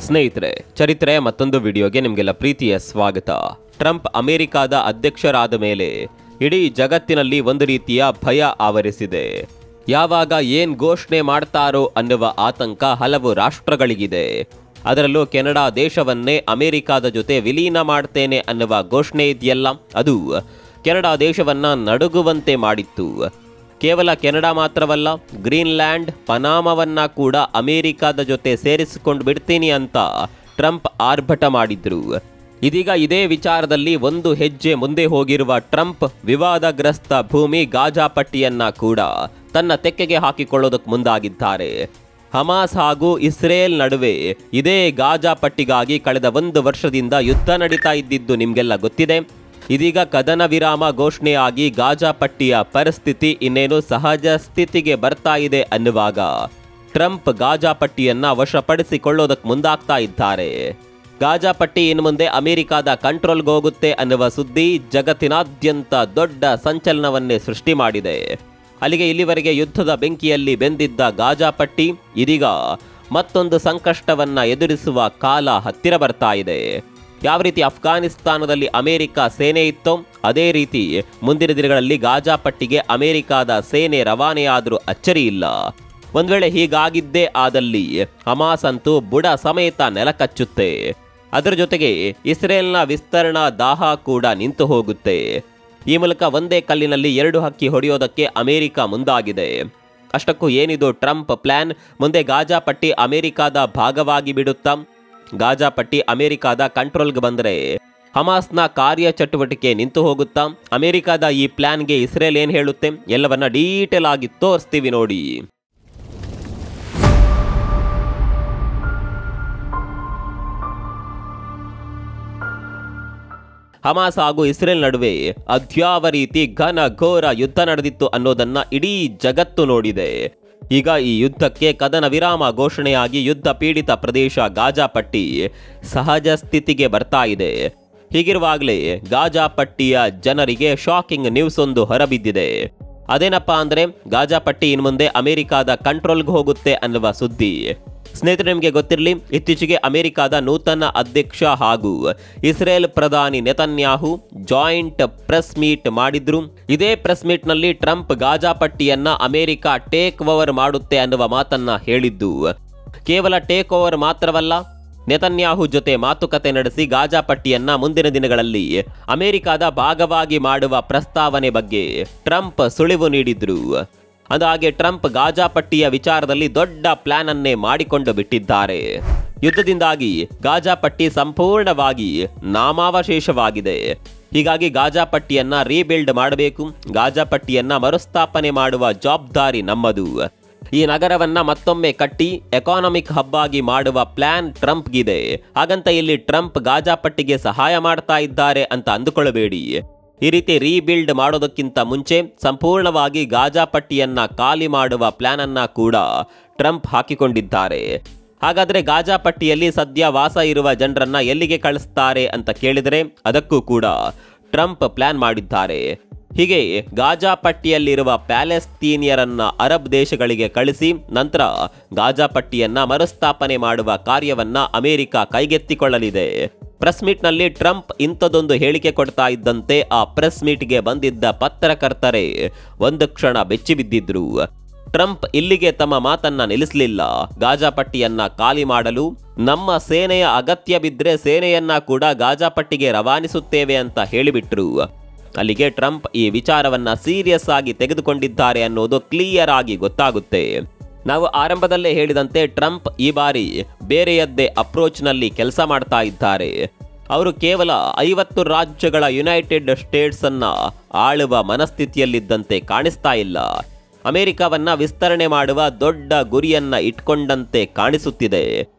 ಸ್ನೇಹಿತರೆ, ಚರಿತ್ರೆ ಮತ್ತೊಂದು ವಿಡಿಯೋಗೆ ನಿಮಗೆಲ್ಲ ಪ್ರೀತಿಯ ಸ್ವಾಗತ. ಟ್ರಂಪ್ ಅಮೆರಿಕಾದ ಅಧ್ಯಕ್ಷರಾದ ಮೇಲೆ ಇಡೀ ಜಗತ್ತಿನಲ್ಲಿ ಒಂದು ರೀತಿಯ ಭಯ ಆವರಿಸಿದೆ. ಯಾವಾಗ ಏನ್ ಘೋಷಣೆ ಮಾಡ್ತಾರೋ ಅನ್ನುವ ಆತಂಕ ಹಲವು ರಾಷ್ಟ್ರಗಳಿಗಿದೆ. ಅದರಲ್ಲೂ ಕೆನಡಾ ದೇಶವನ್ನೇ ಅಮೆರಿಕಾದ ಜೊತೆ ವಿಲೀನ ಮಾಡ್ತೇನೆ ಅನ್ನುವ ಘೋಷಣೆ ಇದೆಯಲ್ಲ, ಅದು ಕೆನಡಾ ದೇಶವನ್ನ ನಡುಗುವಂತೆ ಮಾಡಿತ್ತು. ಕೇವಲ ಕೆನಡಾ ಮಾತ್ರವಲ್ಲ, ಗ್ರೀನ್ಲ್ಯಾಂಡ್, ಪನಾಮವನ್ನ ಕೂಡ ಅಮೆರಿಕಾದ ಜೊತೆ ಸೇರಿಸಿಕೊಂಡು ಬಿಡ್ತೀನಿ ಅಂತ ಟ್ರಂಪ್ ಆರ್ಭಟ ಮಾಡಿದ್ರು. ಇದೀಗ ಇದೇ ವಿಚಾರದಲ್ಲಿ ಒಂದು ಹೆಜ್ಜೆ ಮುಂದೆ ಹೋಗಿರುವ ಟ್ರಂಪ್ ವಿವಾದಗ್ರಸ್ತ ಭೂಮಿ ಗಾಜಾ ಪಟ್ಟಿಯನ್ನ ಕೂಡ ತನ್ನ ತೆಕ್ಕೆಗೆ ಹಾಕಿಕೊಳ್ಳೋದಕ್ಕೆ ಮುಂದಾಗಿದ್ದಾರೆ. ಹಮಾಸ್ ಹಾಗೂ ಇಸ್ರೇಲ್ ನಡುವೆ ಇದೇ ಗಾಜಾ ಪಟ್ಟಿಗಾಗಿ ಕಳೆದ 1 ವರ್ಷದಿಂದ ಯುದ್ಧ ನಡೀತಾ ಇದ್ದಿದ್ದು ನಿಮಗೆಲ್ಲ ಗೊತ್ತಿದೆ. ಇದೀಗ ಕದನ ವಿರಾಮ ಘೋಷಣೆಯಾಗಿ ಗಾಜಾ ಪಟ್ಟಿಯ ಪರಿಸ್ಥಿತಿ ಇನ್ನೇನು ಸಹಜ ಸ್ಥಿತಿಗೆ ಬರ್ತಾ ಇದೆ ಅನ್ನುವಾಗ ಟ್ರಂಪ್ ಗಾಜಾ ಪಟ್ಟಿಯನ್ನ ವಶಪಡಿಸಿಕೊಳ್ಳೋದಕ್ಕೆ ಮುಂದಾಗ್ತಾ ಇದ್ದಾರೆ. ಗಾಜಾ ಪಟ್ಟಿ ಇನ್ನು ಮುಂದೆ ಅಮೆರಿಕಾದ ಕಂಟ್ರೋಲ್ಗೆ ಹೋಗುತ್ತೆ ಅನ್ನುವ ಸುದ್ದಿ ಜಗತ್ತಿನಾದ್ಯಂತ ದೊಡ್ಡ ಸಂಚಲನವನ್ನೇ ಸೃಷ್ಟಿ ಮಾಡಿದೆ. ಅಲ್ಲಿಗೆ ಇಲ್ಲಿವರೆಗೆ ಯುದ್ಧದ ಬೆಂಕಿಯಲ್ಲಿ ಬೆಂದಿದ್ದ ಗಾಜಾ ಪಟ್ಟಿ ಇದೀಗ ಮತ್ತೊಂದು ಸಂಕಷ್ಟವನ್ನ ಎದುರಿಸುವ ಕಾಲ ಹತ್ತಿರ ಬರ್ತಾ ಇದೆ. ಯಾವ ರೀತಿ ಅಫ್ಘಾನಿಸ್ತಾನದಲ್ಲಿ ಅಮೆರಿಕ ಸೇನೆ ಇತ್ತೋ ಅದೇ ರೀತಿ ಮುಂದಿನ ದಿನಗಳಲ್ಲಿ ಗಾಜಾ ಪಟ್ಟಿಗೆ ಅಮೆರಿಕಾದ ಸೇನೆ ರವಾನೆಯಾದರೂ ಅಚ್ಚರಿ ಇಲ್ಲ. ಒಂದ್ ವೇಳೆ ಹೀಗಾಗಿದ್ದೇ ಆದಲ್ಲಿ ಹಮಾಸ್ ಅಂತೂ ಬುಡ ಸಮೇತ ನೆಲಕಚ್ಚುತ್ತೆ. ಅದರ ಜೊತೆಗೆ ಇಸ್ರೇಲ್ನ ವಿಸ್ತರಣಾ ದಾಹ ಕೂಡ ನಿಂತು ಹೋಗುತ್ತೆ. ಈ ಮೂಲಕ ಒಂದೇ ಕಲ್ಲಿನಲ್ಲಿ 2 ಹಕ್ಕಿ ಹೊಡೆಯೋದಕ್ಕೆ ಅಮೆರಿಕ ಮುಂದಾಗಿದೆ. ಅಷ್ಟಕ್ಕೂ ಏನಿದು ಟ್ರಂಪ್ ಪ್ಲಾನ್? ಮುಂದೆ ಗಾಜಾ ಪಟ್ಟಿ ಅಮೆರಿಕಾದ ಭಾಗವಾಗಿ ಬಿಡುತ್ತಾ? ಗಾಜಾ ಪಟ್ಟಿ ಅಮೆರಿಕಾದ ಕಂಟ್ರೋಲ್ಗೆ ಬಂದರೆ ಹಮಾಸ್ನ ಕಾರ್ಯಚಟುವಟಿಕೆ ನಿಂತು ಹೋಗುತ್ತಾ? ಅಮೆರಿಕಾದ ಈ ಪ್ಲಾನ್ಗೆ ಇಸ್ರೇಲ್ ಏನ್ ಹೇಳುತ್ತೆ? ಎಲ್ಲವನ್ನ ಡೀಟೇಲ್ ಆಗಿ ತೋರಿಸ್ತೀವಿ ನೋಡಿ. ಹಮಾಸ್ ಹಾಗೂ ಇಸ್ರೇಲ್ ನಡುವೆ ಅದ್ಯಾವ ರೀತಿ ಘನ ಘೋರ ಯುದ್ಧ ನಡೆದಿತ್ತು ಅನ್ನೋದನ್ನ ಇಡೀ ಜಗತ್ತು ನೋಡಿದೆ. ಈಗ ಈ ಯುದ್ಧಕ್ಕೆ ಕದನ ವಿರಾಮ ಘೋಷಣೆಯಾಗಿ ಯುದ್ಧ ಪೀಡಿತ ಪ್ರದೇಶ ಗಾಜಾ ಪಟ್ಟಿ ಸಹಜ ಸ್ಥಿತಿಗೆ ಬರ್ತಾ ಇದೆ. ಹೀಗಿರುವಾಗಲೇ ಗಾಜಾ ಪಟ್ಟಿಯ ಜನರಿಗೆ ಶಾಕಿಂಗ್ ನ್ಯೂಸ್ ಒಂದು ಹೊರಬಿದ್ದಿದೆ. ಅದೇನಪ್ಪಾ ಅಂದ್ರೆ ಗಾಜಾ ಪಟ್ಟಿ ಇನ್ನು ಮುಂದೆ ಅಮೆರಿಕಾದ ಕಂಟ್ರೋಲ್ಗೆ ಹೋಗುತ್ತೆ ಅನ್ನುವ ಸುದ್ದಿ. ಸ್ನೇಹಿತರೆ, ನಿಮಗೆ ಗೊತ್ತಿರಲಿ, ಇತ್ತೀಚೆಗೆ ಅಮೆರಿಕಾದ ನೂತನ ಅಧ್ಯಕ್ಷ ಹಾಗೂ ಇಸ್ರೇಲ್ ಪ್ರಧಾನಿ ನೆತನ್ಯಾಹು ಜಾಯಿಂಟ್ ಪ್ರೆಸ್ ಮೀಟ್ ಮಾಡಿದ್ರು. ಇದೇ ಪ್ರೆಸ್ ಮೀಟ್ ನಲ್ಲಿ ಟ್ರಂಪ್ ಗಾಜಾ ಪಟ್ಟಿಯನ್ನ ಅಮೆರಿಕ ಟೇಕ್ ಓವರ್ ಮಾಡುತ್ತೆ ಅನ್ನುವ ಮಾತನ್ನ ಹೇಳಿದ್ದು. ಕೇವಲ ಟೇಕ್ ಓವರ್ ಮಾತ್ರವಲ್ಲ, ನೆತನ್ಯಾಹು ಜೊತೆ ಮಾತುಕತೆ ನಡೆಸಿ ಗಾಜಾ ಪಟ್ಟಿಯನ್ನ ಮುಂದಿನ ದಿನಗಳಲ್ಲಿ ಅಮೆರಿಕಾದ ಭಾಗವಾಗಿ ಮಾಡುವ ಪ್ರಸ್ತಾವನೆ ಬಗ್ಗೆ ಟ್ರಂಪ್ ಸುಳಿವು ನೀಡಿದ್ರು. ಅಂದಹಾಗೆ ಟ್ರಂಪ್ ಗಾಜಾ ಪಟ್ಟಿಯ ವಿಚಾರದಲ್ಲಿ ದೊಡ್ಡ ಪ್ಲಾನ್ ಅನ್ನೇ ಮಾಡಿಕೊಂಡು ಬಿಟ್ಟಿದ್ದಾರೆ. ಯುದ್ಧದಿಂದಾಗಿ ಗಾಜಾ ಪಟ್ಟಿ ಸಂಪೂರ್ಣವಾಗಿ ನಾಮಾವಶೇಷವಾಗಿದೆ. ಹೀಗಾಗಿ ಗಾಜಾ ಪಟ್ಟಿಯನ್ನ ರೀಬಿಲ್ಡ್ ಮಾಡಬೇಕು. ಗಾಜಾ ಪಟ್ಟಿಯನ್ನ ಮರುಸ್ಥಾಪನೆ ಮಾಡುವ ಜವಾಬ್ದಾರಿ ನಮ್ಮದು. ಈ ನಗರವನ್ನ ಮತ್ತೊಮ್ಮೆ ಕಟ್ಟಿ ಎಕಾನಮಿಕ್ ಹಬ್ ಆಗಿ ಮಾಡುವ ಪ್ಲಾನ್ ಟ್ರಂಪ್ಗಿದೆ. ಹಾಗಂತ ಇಲ್ಲಿ ಟ್ರಂಪ್ ಗಾಜಾ ಪಟ್ಟಿಗೆ ಸಹಾಯ ಮಾಡ್ತಾ ಇದ್ದಾರೆ ಅಂತ ಅಂದುಕೊಳ್ಳಬೇಡಿ. ಈ ರೀತಿ ರೀಬಿಲ್ಡ್ ಮಾಡೋದಕ್ಕಿಂತ ಮುಂಚೆ ಸಂಪೂರ್ಣವಾಗಿ ಗಾಜಾ ಪಟ್ಟಿಯನ್ನ ಖಾಲಿ ಮಾಡುವ ಪ್ಲಾನ್ ಅನ್ನ ಕೂಡ ಟ್ರಂಪ್ ಹಾಕಿಕೊಂಡಿದ್ದಾರೆ. ಹಾಗಾದ್ರೆ ಗಾಜಾ ಪಟ್ಟಿಯಲ್ಲಿ ಸದ್ಯ ವಾಸ ಇರುವ ಜನರನ್ನ ಎಲ್ಲಿಗೆ ಕಳಿಸ್ತಾರೆ ಅಂತ ಕೇಳಿದರೆ ಅದಕ್ಕೂ ಕೂಡ ಟ್ರಂಪ್ ಪ್ಲಾನ್ ಮಾಡಿದ್ದಾರೆ. ಹೀಗೆ ಗಾಜಾ ಪಟ್ಟಿಯಲ್ಲಿರುವ ಪ್ಯಾಲೆಸ್ತೀನಿಯರನ್ನ ಅರಬ್ ದೇಶಗಳಿಗೆ ಕಳಿಸಿ ನಂತರ ಗಾಜಾ ಪಟ್ಟಿಯನ್ನ ಮರುಸ್ಥಾಪನೆ ಮಾಡುವ ಕಾರ್ಯವನ್ನ ಅಮೆರಿಕ ಕೈಗೆತ್ತಿಕೊಳ್ಳಲಿದೆ. ಪ್ರೆಸ್ ಮೀಟ್ ನಲ್ಲಿ ಟ್ರಂಪ್ ಇಂಥದೊಂದು ಹೇಳಿಕೆ ಕೊಡ್ತಾ ಇದ್ದಂತೆ ಆ ಪ್ರೆಸ್ ಮೀಟ್ಗೆ ಬಂದಿದ್ದ ಪತ್ರಕರ್ತರೇ ಒಂದು ಕ್ಷಣ ಬೆಚ್ಚಿ ಬಿದ್ದಿದ್ರು. ಟ್ರಂಪ್ ಇಲ್ಲಿಗೆ ತಮ್ಮ ಮಾತನ್ನ ನಿಲ್ಲಿಸಲಿಲ್ಲ. ಗಾಜಾ ಪಟ್ಟಿಯನ್ನ ಖಾಲಿ ಮಾಡಲು ನಮ್ಮ ಸೇನೆಯ ಅಗತ್ಯ ಬಿದ್ದರೆ ಸೇನೆಯನ್ನ ಕೂಡ ಗಾಜಾ ಪಟ್ಟಿಗೆ ರವಾನಿಸುತ್ತೇವೆ ಅಂತ ಹೇಳಿಬಿಟ್ರು. ಅಲ್ಲಿಗೆ ಟ್ರಂಪ್ ಈ ವಿಚಾರವನ್ನ ಸೀರಿಯಸ್ ಆಗಿ ತೆಗೆದುಕೊಂಡಿದ್ದಾರೆ ಅನ್ನೋದು ಕ್ಲಿಯರ್ ಆಗಿ ಗೊತ್ತಾಗುತ್ತೆ. ನಾವು ಆರಂಭದಲ್ಲೇ ಹೇಳಿದಂತೆ ಟ್ರಂಪ್ ಈ ಬಾರಿ ಬೇರೆಯದ್ದೇ ಅಪ್ರೋಚ್ನಲ್ಲಿ ಕೆಲಸ ಮಾಡ್ತಾ ಇದ್ದಾರೆ. ಅವರು ಕೇವಲ 50 ರಾಜ್ಯಗಳ ಯುನೈಟೆಡ್ ಸ್ಟೇಟ್ಸ್ ಅನ್ನ ಆಳುವ ಮನಸ್ಥಿತಿಯಲ್ಲಿದ್ದಂತೆ ಕಾಣಿಸ್ತಾ ಇಲ್ಲ. ಅಮೆರಿಕವನ್ನ ವಿಸ್ತರಣೆ ಮಾಡುವ ದೊಡ್ಡ ಗುರಿಯನ್ನ ಇಟ್ಕೊಂಡಂತೆ ಕಾಣಿಸುತ್ತಿದೆ.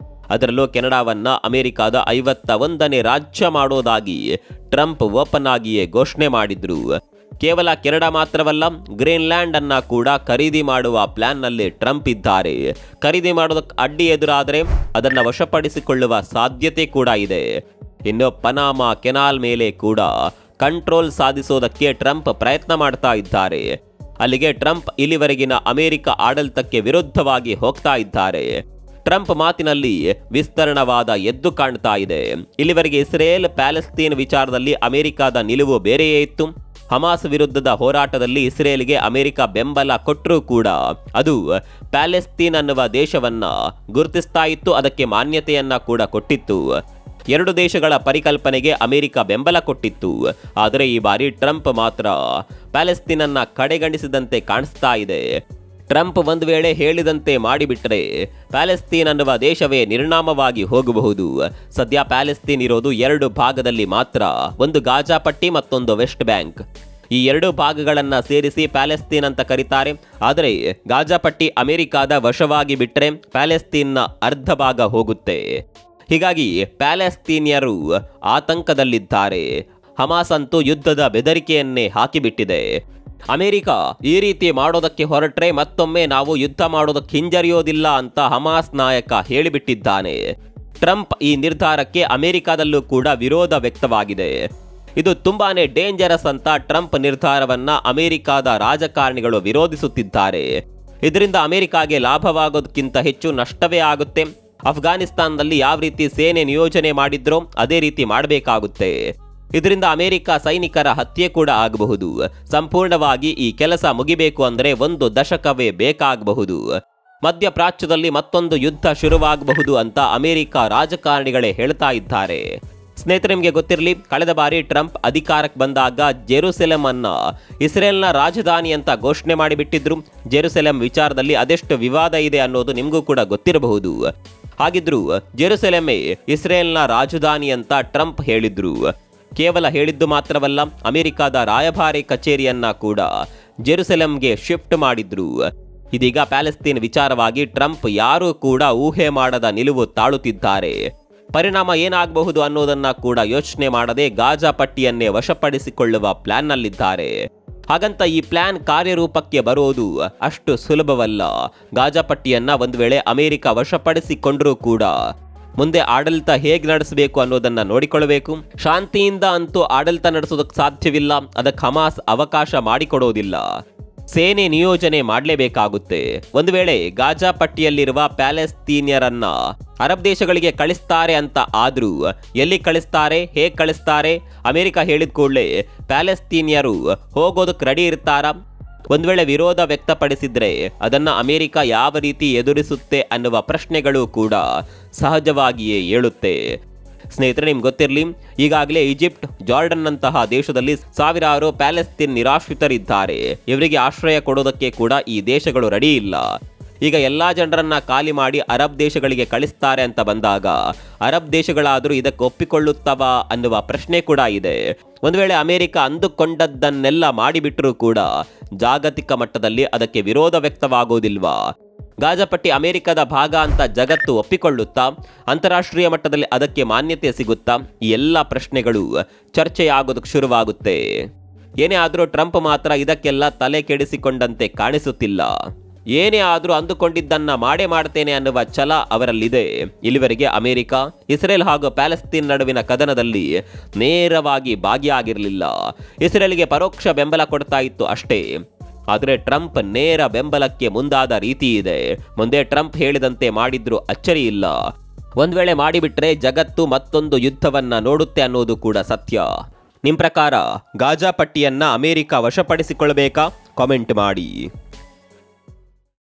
ಅದರಲ್ಲೂ ಕೆನಡಾವನ್ನ ಅಮೆರಿಕಾದ 51ನೇ ರಾಜ್ಯ ಮಾಡೋದಾಗಿ ಟ್ರಂಪ್ ಓಪನ್ ಆಗಿಯೇ ಘೋಷಣೆ ಮಾಡಿದ್ರು. ಕೇವಲ ಕೆನಡಾ ಮಾತ್ರವಲ್ಲ, ಗ್ರೀನ್ಲ್ಯಾಂಡ್ ಅನ್ನ ಕೂಡ ಖರೀದಿ ಮಾಡುವ ಪ್ಲಾನ್ ನಲ್ಲಿ ಟ್ರಂಪ್ ಇದ್ದಾರೆ. ಖರೀದಿ ಮಾಡೋದಕ್ಕೆ ಅಡ್ಡಿ ಎದುರಾದರೆ ಅದನ್ನ ವಶಪಡಿಸಿಕೊಳ್ಳುವ ಸಾಧ್ಯತೆ ಕೂಡ ಇದೆ. ಇನ್ನು ಪನಾಮಾ ಕೆನಾಲ್ ಮೇಲೆ ಕೂಡ ಕಂಟ್ರೋಲ್ ಸಾಧಿಸೋದಕ್ಕೆ ಟ್ರಂಪ್ ಪ್ರಯತ್ನ ಮಾಡ್ತಾ ಇದ್ದಾರೆ. ಅಲ್ಲಿಗೆ ಟ್ರಂಪ್ ಇಲ್ಲಿವರೆಗಿನ ಅಮೆರಿಕ ಆಡಳಿತಕ್ಕೆ ವಿರುದ್ಧವಾಗಿ ಹೋಗ್ತಾ ಇದ್ದಾರೆ. ಟ್ರಂಪ್ ಮಾತಿನಲ್ಲಿ ವಿಸ್ತರಣವಾದ ಎದ್ದು ಕಾಣ್ತಾ ಇದೆ. ಇಲ್ಲಿವರೆಗೆ ಇಸ್ರೇಲ್ ಪ್ಯಾಲೆಸ್ತೀನ್ ವಿಚಾರದಲ್ಲಿ ಅಮೆರಿಕದ ನಿಲುವು ಬೇರೆಯೇ ಇತ್ತು. ಹಮಾಸ್ ವಿರುದ್ಧದ ಹೋರಾಟದಲ್ಲಿ ಇಸ್ರೇಲ್ಗೆ ಅಮೆರಿಕ ಬೆಂಬಲ ಕೊಟ್ಟರೂ ಕೂಡ ಅದು ಪ್ಯಾಲೆಸ್ತೀನ್ ಅನ್ನುವ ದೇಶವನ್ನ ಗುರುತಿಸ್ತಾ ಇತ್ತು, ಅದಕ್ಕೆ ಮಾನ್ಯತೆಯನ್ನ ಕೂಡ ಕೊಟ್ಟಿತ್ತು. ಎರಡು ದೇಶಗಳ ಪರಿಕಲ್ಪನೆಗೆ ಅಮೆರಿಕ ಬೆಂಬಲ ಕೊಟ್ಟಿತ್ತು. ಆದರೆ ಈ ಬಾರಿ ಟ್ರಂಪ್ ಮಾತ್ರ ಪ್ಯಾಲೆಸ್ತೀನನ್ನ ಕಡೆಗಣಿಸಿದಂತೆ ಕಾಣಿಸ್ತಾ ಇದೆ. ಟ್ರಂಪ್ ಒಂದು ವೇಳೆ ಹೇಳಿದಂತೆ ಮಾಡಿಬಿಟ್ರೆ ಪ್ಯಾಲೆಸ್ತೀನ್ ಅನ್ನುವ ದೇಶವೇ ನಿರ್ನಾಮವಾಗಿ ಹೋಗಬಹುದು. ಸದ್ಯ ಪ್ಯಾಲೆಸ್ತೀನ್ ಇರೋದು ಎರಡು ಭಾಗದಲ್ಲಿ ಮಾತ್ರ, ಒಂದು ಗಾಜಾ ಪಟ್ಟಿ, ಮತ್ತೊಂದು ವೆಸ್ಟ್ ಬ್ಯಾಂಕ್. ಈ ಎರಡು ಭಾಗಗಳನ್ನ ಸೇರಿಸಿ ಪ್ಯಾಲೆಸ್ತೀನ್ ಅಂತ ಕರೀತಾರೆ. ಆದರೆ ಗಾಜಾ ಪಟ್ಟಿ ಅಮೆರಿಕದ ವಶವಾಗಿ ಬಿಟ್ರೆ ಪ್ಯಾಲೆಸ್ತೀನ್ನ ಅರ್ಧ ಭಾಗ ಹೋಗುತ್ತೆ. ಹೀಗಾಗಿ ಪ್ಯಾಲೆಸ್ತೀನಿಯರು ಆತಂಕದಲ್ಲಿದ್ದಾರೆ. ಹಮಾಸ್ ಅಂತೂ ಯುದ್ಧದ ಬೆದರಿಕೆಯನ್ನೇ ಹಾಕಿಬಿಟ್ಟಿದೆ. ಅಮೆರಿಕ ಈ ರೀತಿ ಮಾಡೋದಕ್ಕೆ ಹೊರಟ್ರೆ ಮತ್ತೊಮ್ಮೆ ನಾವು ಯುದ್ಧ ಮಾಡೋದಕ್ಕೆ ಹಿಂಜರಿಯೋದಿಲ್ಲ ಅಂತ ಹಮಾಸ್ ನಾಯಕ ಹೇಳಿಬಿಟ್ಟಿದ್ದಾನೆ. ಟ್ರಂಪ್ ಈ ನಿರ್ಧಾರಕ್ಕೆ ಅಮೆರಿಕದಲ್ಲೂ ಕೂಡ ವಿರೋಧ ವ್ಯಕ್ತವಾಗಿದೆ. ಇದು ತುಂಬಾನೇ ಡೇಂಜರಸ್ ಅಂತ ಟ್ರಂಪ್ ನಿರ್ಧಾರವನ್ನ ಅಮೆರಿಕದ ರಾಜಕಾರಣಿಗಳು ವಿರೋಧಿಸುತ್ತಿದ್ದಾರೆ. ಇದರಿಂದ ಅಮೆರಿಕಾಗೆ ಲಾಭವಾಗೋದಕ್ಕಿಂತ ಹೆಚ್ಚು ನಷ್ಟವೇ ಆಗುತ್ತೆ. ಅಫ್ಘಾನಿಸ್ತಾನದಲ್ಲಿ ಯಾವ ರೀತಿ ಸೇನೆ ನಿಯೋಜನೆ ಮಾಡಿದ್ರೋ ಅದೇ ರೀತಿ ಮಾಡಬೇಕಾಗುತ್ತೆ. ಇದರಿಂದ ಅಮೆರಿಕ ಸೈನಿಕರ ಹತ್ಯೆ ಕೂಡ ಆಗಬಹುದು. ಸಂಪೂರ್ಣವಾಗಿ ಈ ಕೆಲಸ ಮುಗಿಬೇಕು ಅಂದರೆ 1 ದಶಕವೇ ಬೇಕಾಗಬಹುದು. ಮಧ್ಯಪ್ರಾಚ್ಯದಲ್ಲಿ ಮತ್ತೊಂದು ಯುದ್ಧ ಶುರುವಾಗಬಹುದು ಅಂತ ಅಮೆರಿಕ ರಾಜಕಾರಣಿಗಳೇ ಹೇಳ್ತಾ ಇದ್ದಾರೆ. ಸ್ನೇಹಿತರೆ, ನಿಮಗೆ ಗೊತ್ತಿರಲಿ, ಕಳೆದ ಬಾರಿ ಟ್ರಂಪ್ ಅಧಿಕಾರಕ್ಕೆ ಬಂದಾಗ ಜೆರುಸೆಲೆಂ ಅನ್ನ ಇಸ್ರೇಲ್ನ ರಾಜಧಾನಿ ಅಂತ ಘೋಷಣೆ ಮಾಡಿಬಿಟ್ಟಿದ್ರು. ಜೆರುಸೆಲೆಂ ವಿಚಾರದಲ್ಲಿ ಅದೆಷ್ಟು ವಿವಾದ ಇದೆ ಅನ್ನೋದು ನಿಮಗೂ ಕೂಡ ಗೊತ್ತಿರಬಹುದು. ಹಾಗಿದ್ರು ಜೆರುಸೆಲೆಮೇ ಇಸ್ರೇಲ್ನ ರಾಜಧಾನಿ ಅಂತ ಟ್ರಂಪ್ ಹೇಳಿದ್ರು. ಕೇವಲ ಹೇಳಿದ್ದು ಮಾತ್ರವಲ್ಲ, ಅಮೆರಿಕದ ರಾಯಭಾರಿ ಕಚೇರಿಯನ್ನ ಕೂಡ ಜೆರುಸೆಲೆಂಗೆ ಶಿಫ್ಟ್ ಮಾಡಿದ್ರು. ಇದೀಗ ಪ್ಯಾಲೆಸ್ತೀನ್ ವಿಚಾರವಾಗಿ ಟ್ರಂಪ್ ಯಾರೂ ಕೂಡ ಊಹೆ ಮಾಡದ ನಿಲುವು ತಾಳುತ್ತಿದ್ದಾರೆ. ಪರಿಣಾಮ ಏನಾಗಬಹುದು ಅನ್ನೋದನ್ನ ಕೂಡ ಯೋಚನೆ ಮಾಡದೆ ಗಾಜಾ ಪಟ್ಟಿಯನ್ನೇ ವಶಪಡಿಸಿಕೊಳ್ಳುವ ಪ್ಲಾನ್ನಲ್ಲಿದ್ದಾರೆ. ಹಾಗಂತ ಈ ಪ್ಲಾನ್ ಕಾರ್ಯರೂಪಕ್ಕೆ ಬರೋದು ಅಷ್ಟು ಸುಲಭವಲ್ಲ. ಗಾಜಾ ಪಟ್ಟಿಯನ್ನ ಒಂದು ವೇಳೆ ಅಮೆರಿಕ ವಶಪಡಿಸಿಕೊಂಡ್ರೂ ಕೂಡ ಮುಂದೆ ಆಡಳಿತ ಹೇಗೆ ನಡೆಸಬೇಕು ಅನ್ನೋದನ್ನ ನೋಡಿಕೊಳ್ಳಬೇಕು. ಶಾಂತಿಯಿಂದ ಅಂತೂ ಆಡಳಿತ ನಡೆಸೋದಕ್ಕೆ ಸಾಧ್ಯವಿಲ್ಲ, ಅದಕ್ಕೆ ಹಮಾಸ್ ಅವಕಾಶ ಮಾಡಿಕೊಡೋದಿಲ್ಲ. ಸೇನೆ ನಿಯೋಜನೆ ಮಾಡಲೇಬೇಕಾಗುತ್ತೆ. ಒಂದು ವೇಳೆ ಗಾಜಾ ಪಟ್ಟಿಯಲ್ಲಿರುವ ಪ್ಯಾಲೆಸ್ತೀನಿಯರನ್ನ ಅರಬ್ ದೇಶಗಳಿಗೆ ಕಳಿಸ್ತಾರೆ ಅಂತ ಆದ್ರೂ ಎಲ್ಲಿ ಕಳಿಸ್ತಾರೆ, ಹೇಗೆ ಕಳಿಸ್ತಾರೆ? ಅಮೆರಿಕ ಹೇಳಿದ ಕೂಡಲೇ ಪ್ಯಾಲೆಸ್ತೀನಿಯರು ಹೋಗೋದಕ್ಕೆ ರೆಡಿ ಇರ್ತಾರಾ? ಒಂದು ವೇಳೆ ವಿರೋಧ ವ್ಯಕ್ತಪಡಿಸಿದ್ರೆ ಅದನ್ನ ಅಮೆರಿಕ ಯಾವ ರೀತಿ ಎದುರಿಸುತ್ತೆ ಅನ್ನುವ ಪ್ರಶ್ನೆಗಳು ಕೂಡ ಸಹಜವಾಗಿಯೇ ಏಳುತ್ತೆ. ಸ್ನೇಹಿತರೆ, ನಿಮ್ಗೆ ಗೊತ್ತಿರಲಿ, ಈಗಾಗಲೇ ಈಜಿಪ್ಟ್, ಜಾರ್ಡನ್ ಅಂತಹ ದೇಶದಲ್ಲಿ ಸಾವಿರಾರು ಪ್ಯಾಲೆಸ್ತೀನ್ ನಿರಾಶ್ರಿತರಿದ್ದಾರೆ. ಇವರಿಗೆ ಆಶ್ರಯ ಕೊಡೋದಕ್ಕೆ ಕೂಡ ಈ ದೇಶಗಳು ರೆಡಿ ಇಲ್ಲ. ಈಗ ಎಲ್ಲಾ ಜನರನ್ನ ಖಾಲಿ ಮಾಡಿ ಅರಬ್ ದೇಶಗಳಿಗೆ ಕಳಿಸ್ತಾರೆ ಅಂತ ಬಂದಾಗ ಅರಬ್ ದೇಶಗಳಾದರೂ ಇದಕ್ಕೆ ಒಪ್ಪಿಕೊಳ್ಳುತ್ತವಾ ಅನ್ನುವ ಪ್ರಶ್ನೆ ಕೂಡ ಇದೆ. ಒಂದು ವೇಳೆ ಅಮೆರಿಕ ಅಂದುಕೊಂಡದ್ದನ್ನೆಲ್ಲ ಮಾಡಿಬಿಟ್ರೂ ಕೂಡ ಜಾಗತಿಕ ಮಟ್ಟದಲ್ಲಿ ಅದಕ್ಕೆ ವಿರೋಧ ವ್ಯಕ್ತವಾಗೋದಿಲ್ವಾ? ಗಾಜಾಪಟ್ಟಿ ಅಮೆರಿಕದ ಭಾಗ ಅಂತ ಜಗತ್ತು ಒಪ್ಪಿಕೊಳ್ಳುತ್ತಾ? ಅಂತಾರಾಷ್ಟ್ರೀಯ ಮಟ್ಟದಲ್ಲಿ ಅದಕ್ಕೆ ಮಾನ್ಯತೆ ಸಿಗುತ್ತಾ? ಈ ಎಲ್ಲ ಪ್ರಶ್ನೆಗಳು ಚರ್ಚೆಯಾಗೋದಕ್ಕೆ ಶುರುವಾಗುತ್ತೆ. ಏನೇ ಆದರೂ ಟ್ರಂಪ್ ಮಾತ್ರ ಇದಕ್ಕೆಲ್ಲ ತಲೆ ಕೆಡಿಸಿಕೊಂಡಂತೆ ಕಾಣಿಸುತ್ತಿಲ್ಲ. ಏನೇ ಆದರೂ ಅಂದುಕೊಂಡಿದ್ದನ್ನ ಮಾಡೇ ಮಾಡ್ತೇನೆ ಅನ್ನುವ ಛಲ ಅವರಲ್ಲಿದೆ. ಇಲ್ಲಿವರೆಗೆ ಅಮೆರಿಕ, ಇಸ್ರೇಲ್ ಹಾಗೂ ಪ್ಯಾಲೆಸ್ತೀನ್ ನಡುವಿನ ಕದನದಲ್ಲಿ ನೇರವಾಗಿ ಭಾಗಿಯಾಗಿರಲಿಲ್ಲ. ಇಸ್ರೇಲ್ಗೆ ಪರೋಕ್ಷ ಬೆಂಬಲ ಕೊಡ್ತಾ ಇತ್ತು ಅಷ್ಟೇ. ಆದರೆ ಟ್ರಂಪ್ ನೇರ ಬೆಂಬಲಕ್ಕೆ ಮುಂದಾದ ರೀತಿ ಇದೆ. ಮುಂದೆ ಟ್ರಂಪ್ ಹೇಳಿದಂತೆ ಮಾಡಿದ್ರೂ ಅಚ್ಚರಿ ಇಲ್ಲ. ಒಂದ್ ವೇಳೆ ಮಾಡಿಬಿಟ್ರೆ ಜಗತ್ತು ಮತ್ತೊಂದು ಯುದ್ಧವನ್ನ ನೋಡುತ್ತೆ ಅನ್ನೋದು ಕೂಡ ಸತ್ಯ. ನಿಮ್ ಪ್ರಕಾರ ಗಾಜಾ ಪಟ್ಟಿಯನ್ನ ಅಮೆರಿಕ ವಶಪಡಿಸಿಕೊಳ್ಳಬೇಕಾ? ಕಾಮೆಂಟ್ ಮಾಡಿ.